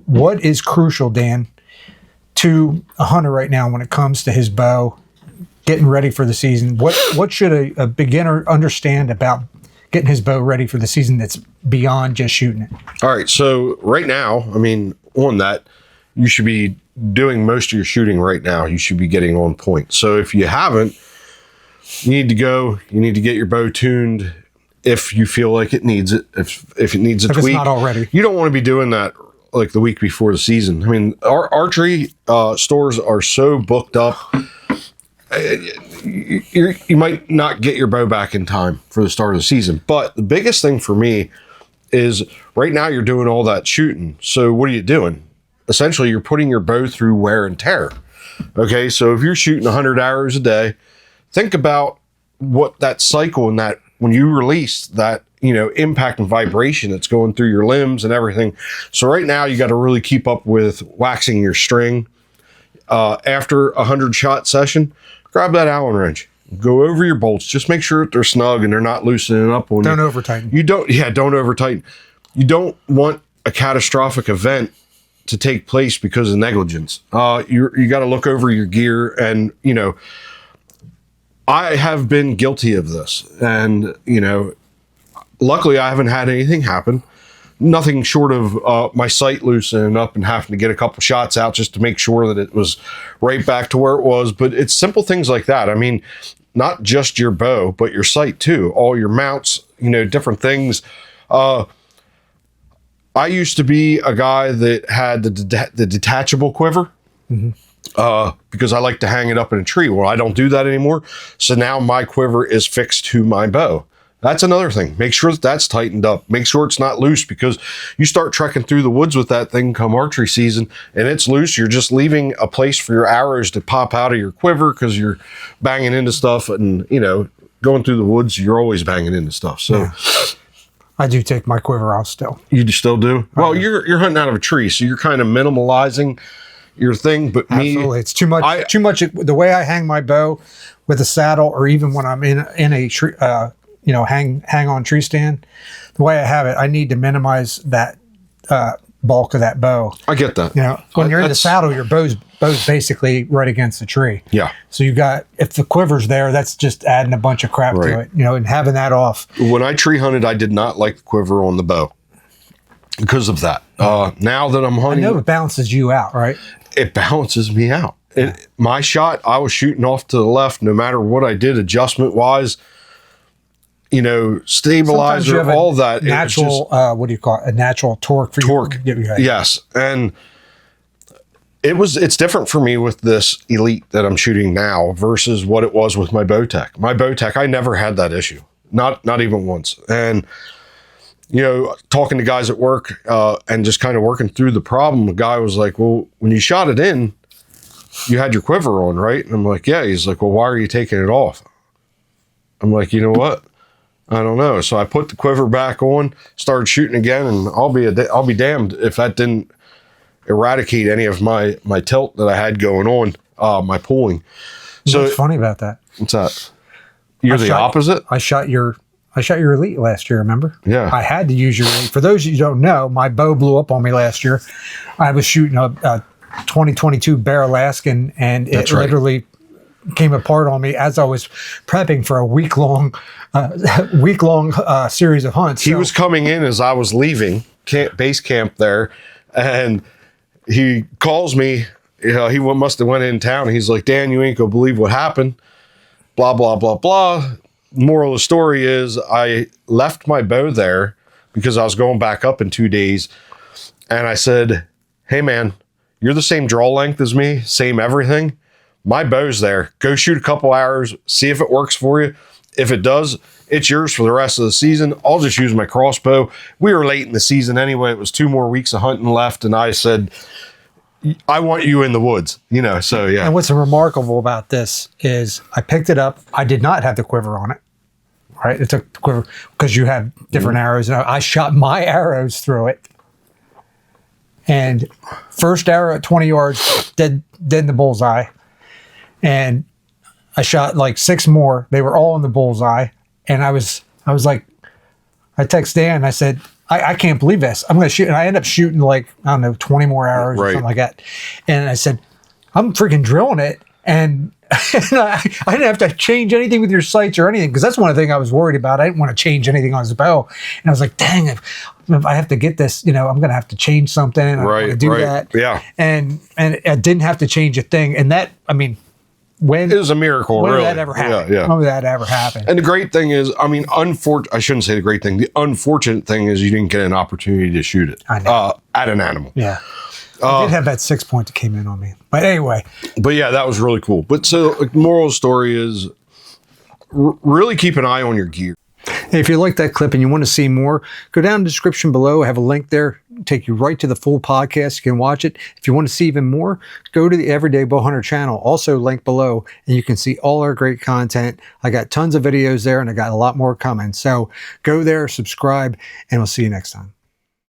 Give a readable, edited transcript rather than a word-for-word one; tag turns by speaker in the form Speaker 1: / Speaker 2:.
Speaker 1: what is crucial, Dan, to a hunter right now when it comes to his bow, getting ready for the season? What should a beginner understand about getting his bow ready for the season that's beyond just shooting it?
Speaker 2: All right. So right now, on that, you should be doing most of your shooting right now. You should be getting on point. So if you haven't, you need to get your bow tuned if you feel like it needs it. If it needs a tweak. If it's
Speaker 1: not already.
Speaker 2: You don't want to be doing that like the week before the season. Our archery stores are so booked up. You might not get your bow back in time for the start of the season. But the biggest thing for me is right now you're doing all that shooting. So what are you doing? Essentially, you're putting your bow through wear and tear. Okay, so if you're shooting 100 arrows a day, think about what that cycle and that when you release that, impact and vibration that's going through your limbs and everything. So right now you got to really keep up with waxing your string. After a 100-shot session, grab that Allen wrench, go over your bolts. Just make sure that they're snug and they're not loosening up on you.
Speaker 1: Don't over tighten.
Speaker 2: Don't over tighten. You don't want a catastrophic event to take place because of negligence. You got to look over your gear, and I have been guilty of this, and luckily I haven't had anything happen. Nothing short of my sight loosening up and having to get a couple shots out just to make sure that it was right back to where it was. But it's simple things like that. Not just your bow, but your sight too. All your mounts, different things. I used to be a guy that had the detachable quiver. Mm-hmm. Because I like to hang it up in a tree. Well, I don't do that anymore. So now my quiver is fixed to my bow. That's another thing. Make sure that that's tightened up. Make sure it's not loose, because you start trekking through the woods with that thing come archery season and it's loose. You're just leaving a place for your arrows to pop out of your quiver because you're banging into stuff, and, going through the woods, you're always banging into stuff. So yeah.
Speaker 1: I do take my quiver off still.
Speaker 2: You still do? Well, you're hunting out of a tree, so you're kind of minimalizing your thing. But
Speaker 1: absolutely, it's too much. Too much. The way I hang my bow with a saddle, or even when I'm in a tree, hang on tree stand, the way I have it, I need to minimize that bulk of that bow.
Speaker 2: I get that.
Speaker 1: When you're in the saddle, your bow's basically right against the tree.
Speaker 2: Yeah.
Speaker 1: So if the quiver's there, that's just adding a bunch of crap to it. And having that off.
Speaker 2: When I tree hunted, I did not like the quiver on the bow because of that. Now that I'm hunting,
Speaker 1: I know it balances you out, right?
Speaker 2: It balances me out. My shot, I was shooting off to the left, no matter what I did, adjustment wise. Stabilizer, all that.
Speaker 1: Natural, what do you call it? A natural torque for
Speaker 2: torque. Yes. And it's different for me with this Elite that I'm shooting now versus what it was with my Bowtech. My Bowtech, I never had that issue. Not even once. And, talking to guys at work and just kind of working through the problem, the guy was like, well, when you shot it in, you had your quiver on, right? And I'm like, yeah. He's like, well, why are you taking it off? I'm like, you know what? I don't know. So I put the quiver back on, started shooting again, and I'll be damned if that didn't eradicate any of my tilt that I had going on, my pulling. So
Speaker 1: what's funny about that?
Speaker 2: What's that? You're the opposite?
Speaker 1: I shot your Elite last year, remember?
Speaker 2: Yeah.
Speaker 1: I had to use your Elite. For those of you who don't know, my bow blew up on me last year. I was shooting a 2022 Bear Alaskan, and it literally came apart on me as I was prepping for a week-long series of hunts.
Speaker 2: He was coming in as I was leaving base camp there, and he calls me. He must have went in town. He's like, Dan, you ain't gonna believe what happened. Blah, blah, blah, blah. Moral of the story is I left my bow there because I was going back up in 2 days. And I said, hey, man, you're the same draw length as me, same everything. My bow's there. Go shoot a couple hours, see if it works for you. If it does, it's yours for the rest of the season. I'll just use my crossbow. We were late in the season anyway. It was 2 more weeks of hunting left. And I said, I want you in the woods, so yeah.
Speaker 1: And what's remarkable about this is I picked it up. I did not have the quiver on it, right? It took the quiver because you have different arrows. And I shot my arrows through it. And first arrow at 20 yards, dead in the bullseye. And I shot like 6 more. They were all in the bullseye. And I was like, I text Dan. I said, I can't believe this. I'm going to shoot. And I end up shooting like, I don't know, 20 more arrows or
Speaker 2: Right.
Speaker 1: something like that. And I said, I'm freaking drilling it. And, I didn't have to change anything with your sights or anything, because that's one of the things I was worried about. I didn't want to change anything on his bow. And I was like, dang, if I have to get this, I'm going to have to change something. I don't want to do that.
Speaker 2: Yeah.
Speaker 1: And I didn't have to change a thing. And that, I mean, when
Speaker 2: It was a miracle,
Speaker 1: when
Speaker 2: really.
Speaker 1: did that ever happen?
Speaker 2: Yeah, yeah.
Speaker 1: When did that ever happen?
Speaker 2: And the great thing is, I mean, I shouldn't say the great thing. The unfortunate thing is you didn't get an opportunity to shoot it
Speaker 1: I know.
Speaker 2: at an animal.
Speaker 1: Yeah. I did have that 6 point that came in on me. But anyway.
Speaker 2: But yeah, that was really cool. But so, like, moral of the story is really keep an eye on your gear.
Speaker 1: Hey, if you like that clip and you want to see more, go down in the description below. I have a link there. Take you right to the full podcast. You can watch it. If you want to see even more, go to the Everday Bow Hunter channel, also linked below, and you can see all our great content. I got tons of videos there, and I got a lot more coming. So go there, subscribe, and we'll see you next time.